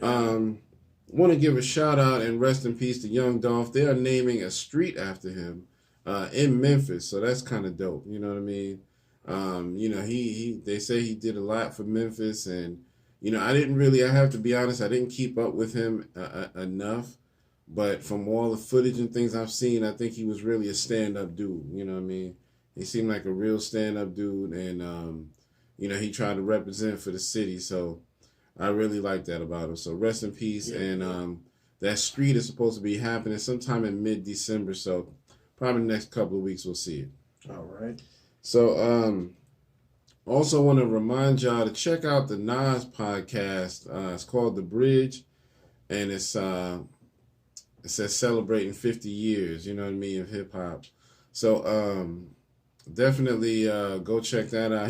Want to give a shout out and rest in peace to young Dolph. They are naming a street after him in Memphis, so that's kind of dope. You know what I mean? They say he did a lot for Memphis, and I have to be honest, I didn't keep up with him enough, but from all the footage and things I've seen, I think he was really a stand-up dude. You know what I mean? He seemed like a real stand-up dude, and he tried to represent for the city, so I really like that about him. So rest in peace, and that street is supposed to be happening sometime in mid-December, so probably the next couple of weeks we'll see it. All right. So, also want to remind y'all to check out the Nas podcast. It's called The Bridge, and it says celebrating 50 years, you know what I mean, of hip hop. So, definitely go check that out.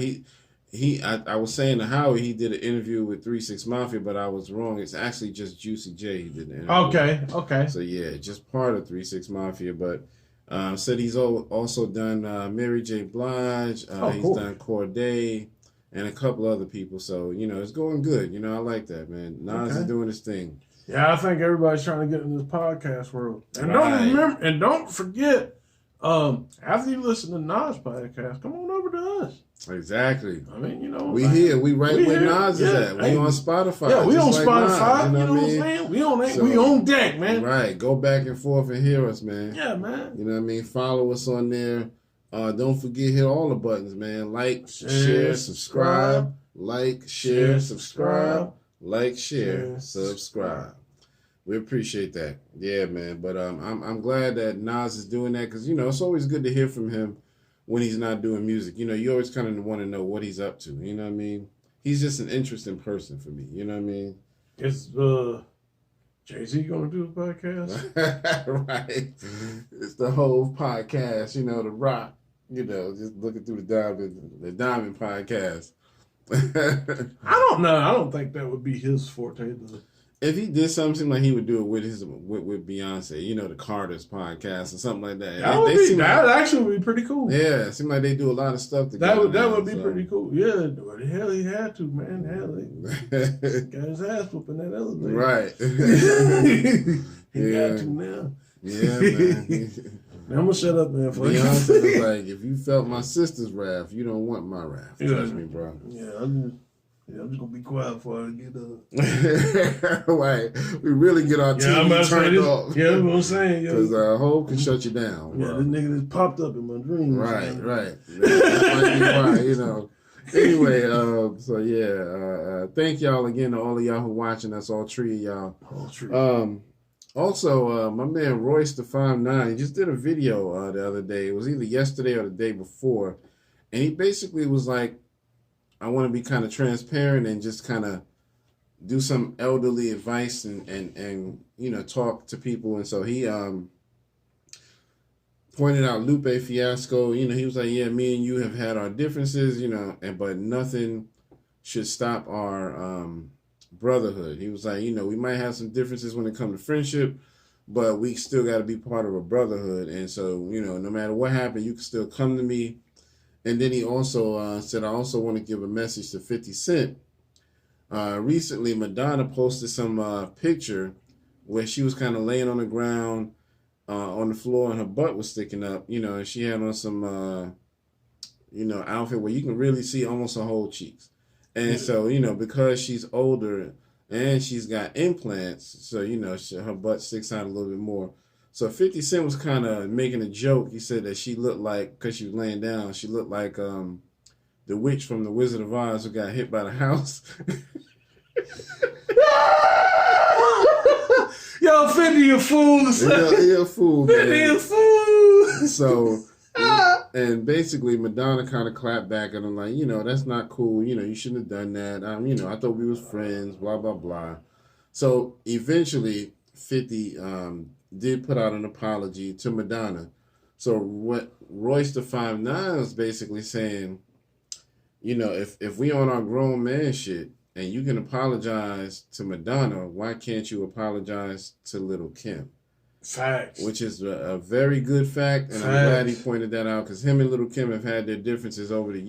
I was saying to Howie he did an interview with 3 6 Mafia, but I was wrong. It's actually just Juicy J he did the interview. Okay. So yeah, just part of 3 6 Mafia, but. Said he's also done Mary J. Blige. He's done Corday and a couple other people. So, it's going good. I like that, man. Nas is doing his thing. Yeah, I think everybody's trying to get in this podcast world. And don't forget, after you listen to Nas podcast, come on over to us. Exactly. I mean, we here. We right where Nas is at. We on Spotify. Yeah, we on Spotify. Nas, you know what I'm saying? We on deck, man. Right. Go back and forth and hear us, man. Yeah, man. You know what I mean? Follow us on there. Don't forget, hit all the buttons, man. Like, share, subscribe. Like, share, subscribe. Like, share, subscribe. We appreciate that. Yeah, man. But I'm glad that Nas is doing that because, it's always good to hear from him when he's not doing music. You always kind of want to know what he's up to. You know what I mean? He's just an interesting person for me. You know what I mean? Is Jay-Z going to do a podcast? Right. It's the whole podcast, The Rock, just looking through the Diamond podcast. I don't know. I don't think that would be his forte. If he did something, seem like he would do it with Beyonce, the Carter's podcast or something like that. That actually would be pretty cool. Yeah, it seems like they do a lot of stuff together. That would be pretty cool. Yeah, the hell he had to, man. He got his ass whooping that elevator. Right. he got to now. Yeah, man. Now I'm gonna shut up, man. Beyonce was like, if you felt my sister's wrath, you don't want my wrath. Trust me, bro. Yeah, I'm just gonna be quiet before I get up. Right. We really get our TV turned off. Yeah, that's what I'm saying. Because Hope can shut you down. Yeah, this nigga just popped up in my dreams. Right. That might be why, Anyway, thank y'all again to all of y'all who watching us, all three of y'all. All three. Also, my man Royce the 5'9", he just did a video the other day. It was either yesterday or the day before. And he basically was like, I want to be kind of transparent and just kind of do some elderly advice and talk to people. And so he pointed out Lupe Fiasco. He was like, yeah, me and you have had our differences, but nothing should stop our brotherhood. He was like, we might have some differences when it comes to friendship, but we still got to be part of a brotherhood. And so, no matter what happened, you can still come to me. And then he also said, I also want to give a message to 50 Cent. Recently, Madonna posted some picture where she was kind of laying on the ground on the floor and her butt was sticking up, and she had on some, outfit where you can really see almost her whole cheeks. And so, because she's older and she's got implants, so, her butt sticks out a little bit more. So 50 Cent was kind of making a joke. He said that she looked like, because she was laying down, she looked like the witch from The Wizard of Oz who got hit by the house. Yo, 50, you fool. He a fool, man. 50, you fool. So, and basically Madonna kind of clapped back at him like, that's not cool. You shouldn't have done that. I thought we was friends, blah, blah, blah. So eventually 50 did put out an apology to Madonna. So what Royce the 5'9" was basically saying, if we on our grown man shit and you can apologize to Madonna, why can't you apologize to Little Kim? Facts. Which is a very good fact, and I'm glad he pointed that out because him and Little Kim have had their differences over the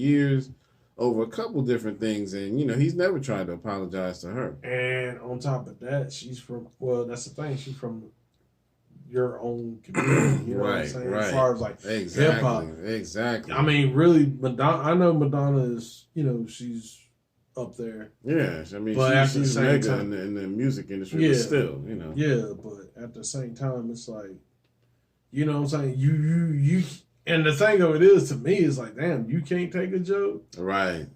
over a couple different things, and he's never tried to apologize to her. And on top of that, she's from, well, that's the thing, she's from your own community, you know what I'm saying? Right. As far as like exactly, hip hop. Exactly. I mean, really, Madonna, I know Madonna is, she's up there. Yeah, I mean, but she's mega in the music industry, but still, Yeah, but at the same time, it's like, you know what I'm saying? You, and the thing of it is, to me, is like, damn, you can't take a joke. Right.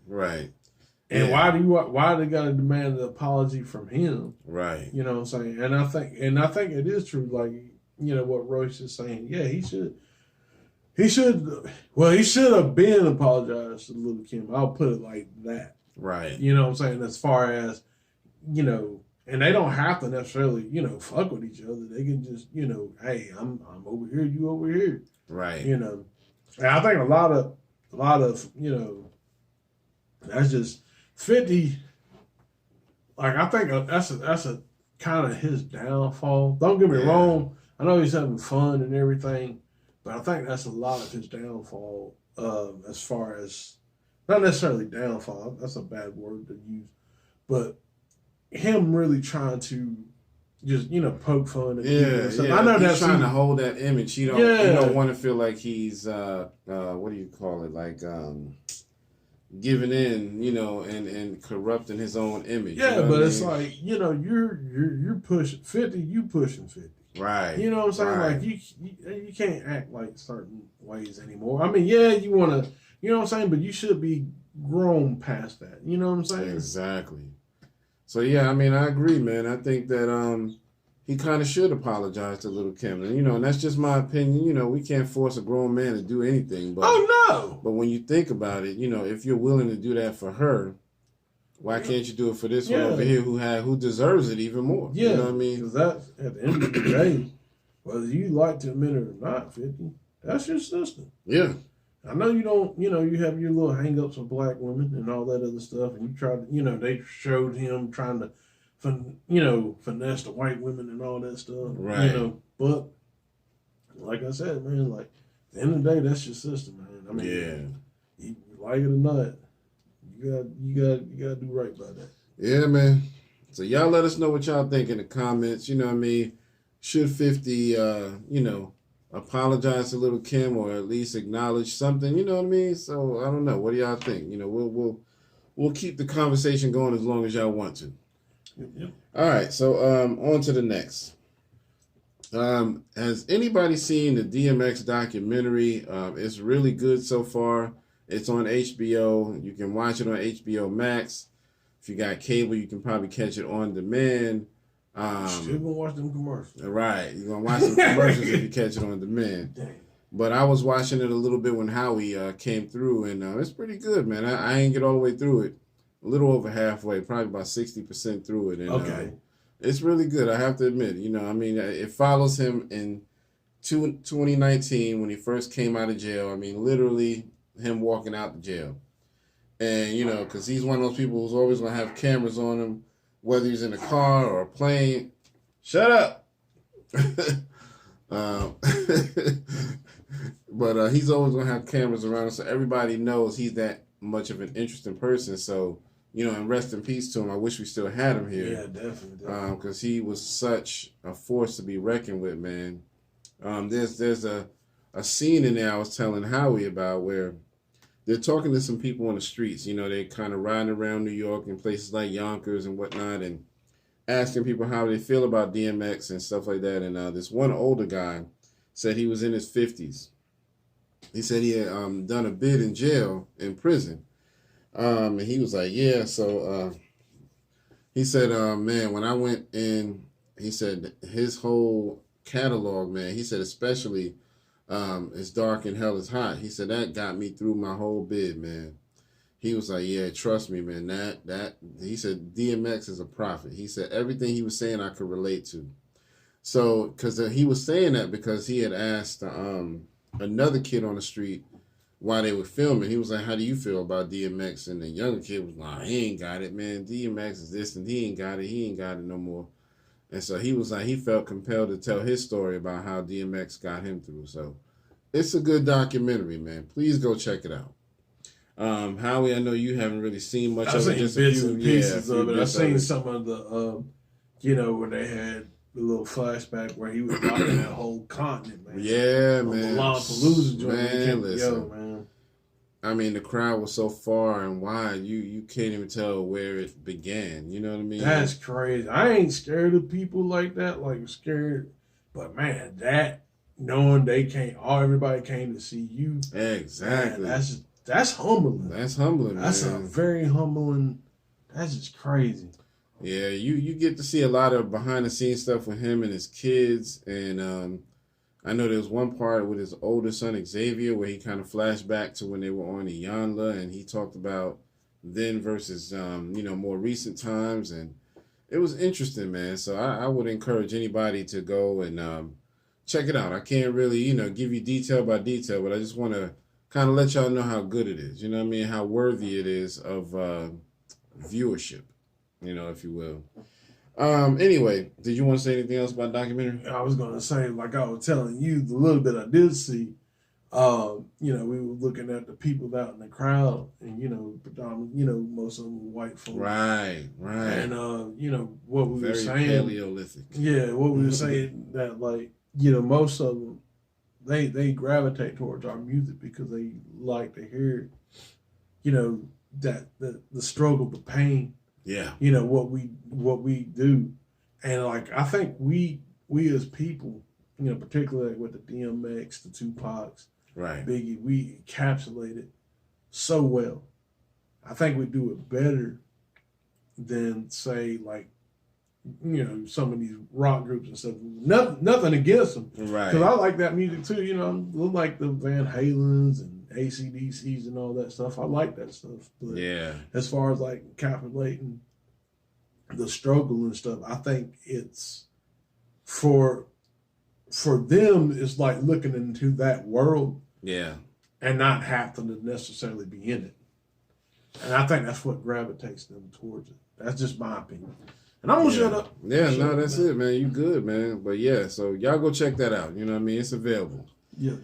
And why they got to demand an apology from him? Right. You know what I'm saying? And I think it is true. Like, what Royce is saying. Yeah, he should have been apologized to Little Kim. I'll put it like that. Right. You know what I'm saying? As far as, and they don't have to necessarily, fuck with each other. They can just, hey, I'm over here, you over here. Right. And I think a lot of, that's just 50. Like, I think that's a kind of his downfall. Don't get me wrong. I know he's having fun and everything, but I think that's a lot of his downfall. As far as, not necessarily downfall. That's a bad word to use, but him really trying to just poke fun at people and stuff. Yeah. I know he's trying to hold that image. He don't want to feel like he's what do you call it, like giving in, and corrupting his own image. Yeah, but it's like you're pushing 50, you pushing 50. Right. You know what I'm saying? Right. Like you can't act like certain ways anymore. I mean, yeah, you want to, you know what I'm saying, but you should be grown past that. You know what I'm saying? Exactly. So yeah, I mean, I agree, man. I think that he kind of should apologize to Little Kim, and that's just my opinion. We can't force a grown man to do anything. But no. But when you think about it, if you're willing to do that for her, why can't you do it for this one over here who deserves it even more? Yeah, you know what I mean? Because that, at the end of the day, whether you like to admit it or not, 50, that's your sister. Yeah. I know you don't, you have your little hang-ups with black women and all that other stuff, and you tried to, they showed him trying to, finesse the white women and all that stuff. Right. But, like I said, man, like, at the end of the day, that's your sister, man. I mean, you like it or not, you got to do right by that. Yeah, man. So y'all let us know what y'all think in the comments. You know what I mean? Should 50, apologize to Little Kim, or at least acknowledge something? You know what I mean? So I don't know. What do y'all think? We'll keep the conversation going as long as y'all want to. Yep. All right. So on to the next. Has anybody seen the DMX documentary? It's really good so far. It's on HBO. You can watch it on HBO Max. If you got cable, you can probably catch it on demand. Still gonna watch them commercials. Right. You're going to watch some commercials if you catch it on demand. Dang. But I was watching it a little bit when Howie came through, and it's pretty good, man. I ain't get all the way through it. A little over halfway, probably about 60% through it. And, okay. It's really good, I have to admit. It follows him in 2019 when he first came out of jail. I mean, literally him walking out the jail. And, because he's one of those people who's always going to have cameras on him, whether he's in a car or a plane. Shut up! But he's always going to have cameras around him, so everybody knows he's that much of an interesting person. So, and rest in peace to him. I wish we still had him here. Yeah, definitely. Because he was such a force to be reckoned with, man. There's a scene in there I was telling Howie about where they're talking to some people on the streets. They kind of riding around New York and places like Yonkers and whatnot, and asking people how they feel about DMX and stuff like that. And this one older guy said he was in his 50s. He said he had done a bid in jail, in prison. And he was like, yeah, so he said, man, when I went in, he said his whole catalog, man, he said especially It's Dark and Hell is Hot. He said that got me through my whole bid, man. He was like, yeah, trust me, man, he said DMX is a prophet. He said everything he was saying I could relate to. So, because he was saying that because he had asked another kid on the street while they were filming. He was like, how do you feel about DMX? And the younger kid was like, he ain't got it, man. DMX is this and he ain't got it no more. And so he was like, he felt compelled to tell his story about how DMX got him through. So it's a good documentary, man. Please go check it out. Howie, I know you haven't really seen much I've of it. seen Just bits a few, and pieces few of it. I've bits of seen it. some of the, where they had the little flashback where he was rocking that whole continent, man. Yeah, On man. the Lollapalooza joint, Man, yo, listen. man. I mean, the crowd was so far and wide, you can't even tell where it began. You know what I mean? That's crazy. I ain't scared of people like that, like scared. But man, that knowing everybody came to see you, Exactly. man, that's humbling. That's humbling, That's man. a very humbling. That's just crazy. Yeah, you get to see a lot of behind the scenes stuff with him and his kids, and I know there was one part with his older son Xavier where he kind of flashed back to when they were on Iyanla, and he talked about then versus more recent times, and it was interesting, man. So I would encourage anybody to go and check it out. I can't really give you detail by detail, but I just want to kind of let y'all know how good it is. You know what I mean? How worthy it is of viewership, if you will. Anyway, did you want to say anything else about the documentary? I was gonna say, like I was telling you, the little bit I did see, we were looking at the people out in the crowd, and predominantly, most of them were white folks. Right. And what we were Very saying, Paleolithic. Yeah, what we were saying that most of them, they gravitate towards our music because they like to hear, that the struggle, the pain. Yeah. What we do. And I think we as people, particularly with the DMX, the Tupacs, right, Biggie, we encapsulate it so well. I think we do it better than say some of these rock groups and stuff. Nothing against them. Right. Because I like that music too, I like the Van Halens and AC/DCs and all that stuff. I like that stuff. But yeah. as far as encapsulating the struggle and stuff, I think it's for them, it's like looking into that world. Yeah. And not having to necessarily be in it. And I think that's what gravitates them towards it. That's just my opinion. And I'm gonna shut up. Yeah, that's it, man. You good, man. But yeah, so y'all go check that out. You know what I mean? It's available. Yeah.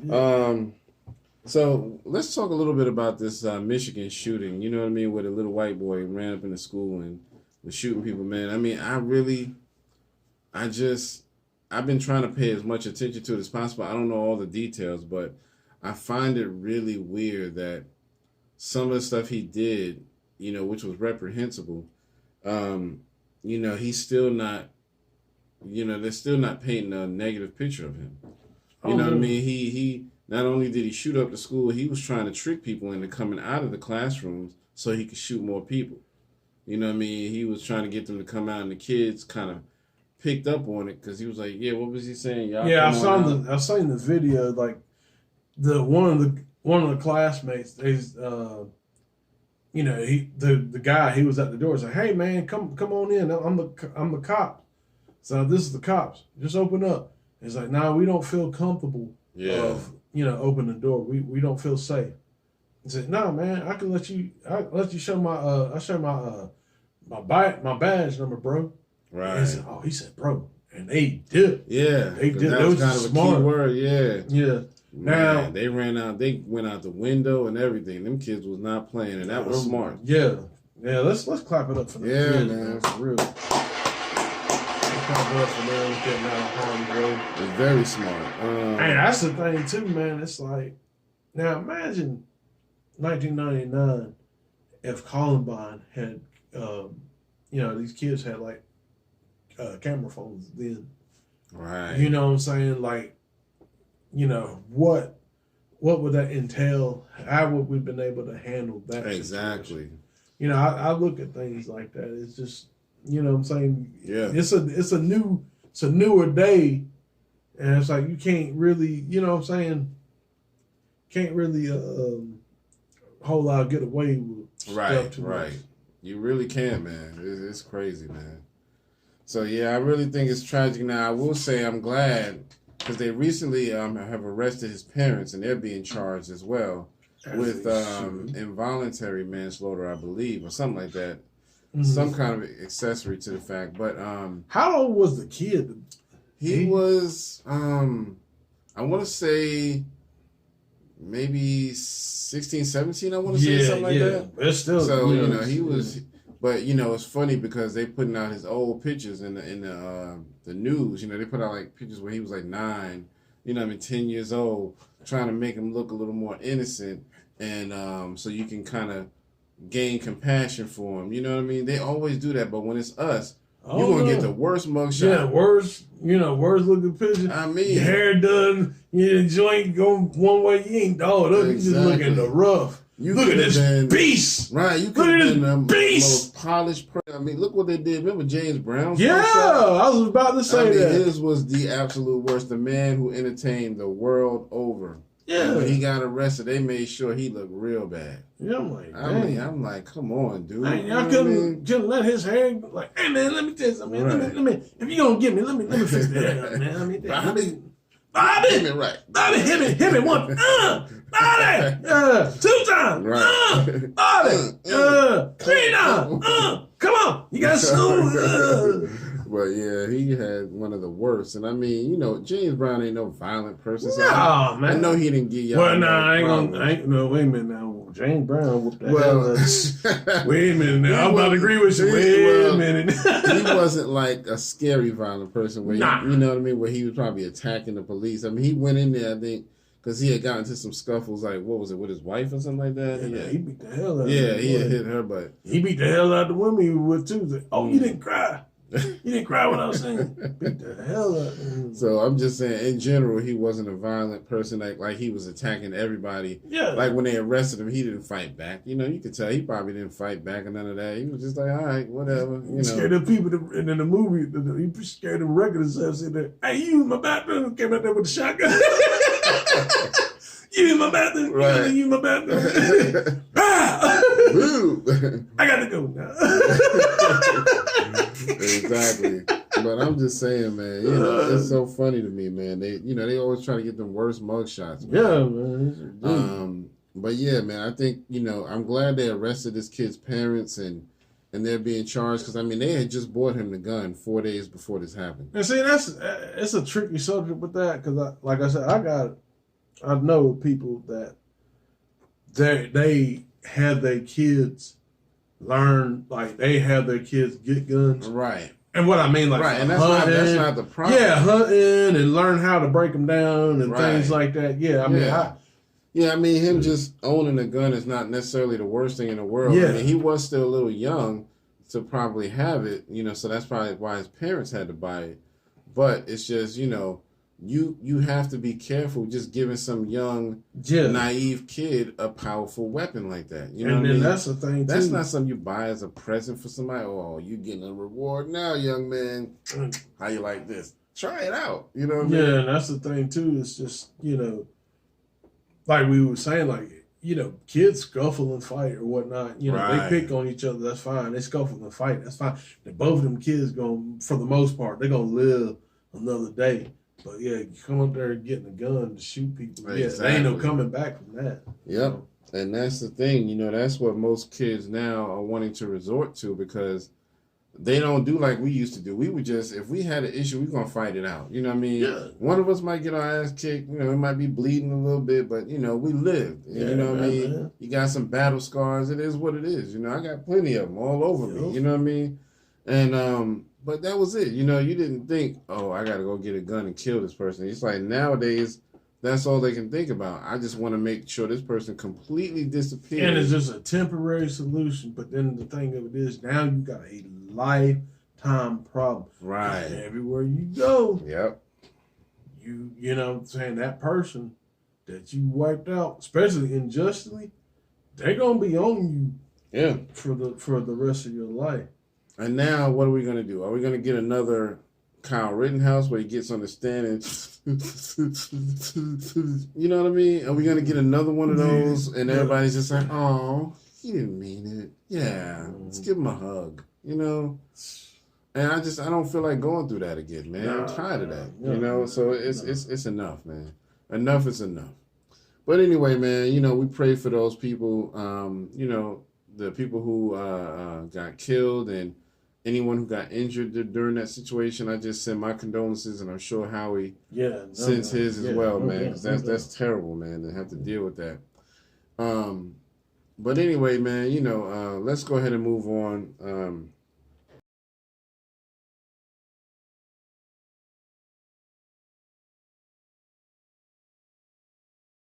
So let's talk a little bit about this Michigan shooting. You know what I mean? Where the little white boy ran up in the school and was shooting people, man. I mean, I've been trying to pay as much attention to it as possible. I don't know all the details, but I find it really weird that some of the stuff he did, which was reprehensible, he's still not, they're still not painting a negative picture of him. You know what I mean? He not only did he shoot up the school, he was trying to trick people into coming out of the classrooms so he could shoot more people. You know what I mean? He was trying to get them to come out, and the kids kind of picked up on it because he was like, "Yeah, what was he saying? Y'all I saw the video. One of the classmates, the guy, he was at the door. He's like, "Hey man, come on in. I'm the cop. So this is the cops. Just open up." He's like, "Nah, we don't feel comfortable. Open the door. We don't feel safe." He said, "No, man, I can let you show my badge number, bro." Right. He said, "Bro," and they did. Yeah, they did. That was kind of smart. a key word. Yeah. Yeah. Now they ran out. They went out the window and everything. Them kids was not playing, and that was smart. Yeah. Yeah. Let's clap it up for them. Yeah, kids, man, for real. Let's clap it up for them getting out of harm's way. It's very smart. Hey, that's the thing too, man. It's like, now imagine 1999 if Columbine had, these kids had camera phones then. Right. You know what I'm saying? What would that entail? How would we been able to handle that? Exactly. Situation? I look at things like that. It's just, what I'm saying? Yeah. It's a newer day, and it's like you can't really, can't really whole lot get away with stuff too much. You really can't, man. It's crazy, man. So yeah, I really think it's tragic. Now I will say I'm glad because they recently have arrested his parents and they're being charged as well with involuntary manslaughter, I believe, or something like that. Mm-hmm. Some kind of accessory to the fact. But how old was the kid? He was I want to say maybe 16, 17, I want to say something like that. It's still so he was, but it's funny because they putting out his old pictures in the news. They put out like pictures where he was like 9, 10 years old, trying to make him look a little more innocent, and so you can kind of gain compassion for him. You know what I mean? They always do that, but when it's us, you're gonna get the worst mugshot. Yeah, worst looking picture. I mean, your hair done, your joint going one way, you ain't dolled up. Exactly. You just looking the rough. Look at this beast. Right, you could have been the most polished person. I mean, look what they did. Remember James Brown? Yeah, I was about to say that. His was the absolute worst. The man who entertained the world over. Yeah. When he got arrested, they made sure he looked real bad. Yeah, I'm like, come on, dude. I couldn't let his hair like, hey man, let me tell you something, man. Let me if you gonna get me, let me fix that, man. Bobby, hit me right. Bobby, hit me once. Bobby, 2 times. Right. Bobby, 3 times. Come on, you got snooze. But yeah, he had one of the worst. And I mean, James Brown ain't no violent person. So man. I know he didn't get y'all. Well, I ain't no, wait a minute now. James Brown whooped the hell. Wait a minute now. I'm about to agree with you. Wait a minute. He wasn't like a scary violent person where, you know what I mean, where he was probably attacking the police. I mean, he went in there, I think, because he had gotten into some scuffles, like, what was it, with his wife or something like that? Yeah, he beat the hell out of her. Yeah, he had hit her, but... He beat the hell out of the woman he was with, too. Like, you didn't cry. You didn't cry when I was saying. Beat the hell out of him. So I'm just saying, in general, he wasn't a violent person. Like he was attacking everybody. Yeah. Like when they arrested him, he didn't fight back. You could tell he probably didn't fight back or none of that. He was just like, all right, whatever. Scared of people, and in the movie, he scared of regular stuff. Said that, hey, you in my bathroom? Came out there with a shotgun. You in my bathroom? Right. You in my bathroom? I got to go now. Exactly. But I'm just saying, man, it's so funny to me, man. They always try to get them worst mug shots. Man. Yeah, man. But yeah, man, I think, I'm glad they arrested this kid's parents and they're being charged because, I mean, they had just bought him the gun 4 days before this happened. And see, it's a tricky subject with that because, like I said, I know people that they had their kids learn, like they have their kids get guns. Right. And what I mean, like, right, and that's not the problem. Yeah, hunting and learn how to break them down and things like that. Yeah, I mean, him just owning a gun is not necessarily the worst thing in the world. Yeah. I mean, he was still a little young to probably have it, so that's probably why his parents had to buy it. But it's just, you have to be careful just giving some young, naive kid a powerful weapon like that. You know what I mean? That's the thing, That's not something you buy as a present for somebody. Oh, you getting a reward now, young man. How you like this? Try it out. You know what I mean? Yeah, and that's the thing, too. It's just, like we were saying, like, kids scuffle and fight or whatnot. They pick on each other. That's fine. They scuffle and fight. That's fine. Both of them kids for the most part, they're going to live another day. But yeah, you come up there and getting a gun to shoot people. Exactly. Yeah, there ain't no coming back from that. Yep. And that's the thing, that's what most kids now are wanting to resort to because they don't do like we used to do. We would just, if we had an issue, we're going to fight it out. You know what I mean? Yeah. One of us might get our ass kicked. It might be bleeding a little bit, but, we lived. Yeah, you know what I mean? Man. You got some battle scars. It is what it is. I got plenty of them all over me. You know what I mean? And, but that was it. You didn't think, oh, I got to go get a gun and kill this person. It's like nowadays, that's all they can think about. I just want to make sure this person completely disappears. And it's just a temporary solution. But then the thing of it is, now you got a lifetime problem. Right. And everywhere you go. Yep. You know what I'm saying? That person that you wiped out, especially unjustly, they're going to be on you. Yeah. For the rest of your life. And now, what are we going to do? Are we going to get another Kyle Rittenhouse where he gets on the stand and, you know what I mean? Are we going to get another one of those and everybody's just like, oh, he didn't mean it. Yeah, let's give him a hug, And I don't feel like going through that again, man. I'm tired of that, So it's enough, man. Enough is enough. But anyway, man, we pray for those people, the people who got killed and anyone who got injured during that situation, I just send my condolences, and I'm sure Howie sends his as well, man. Because that's terrible, man, to have to deal with that. But anyway, man, let's go ahead and move on.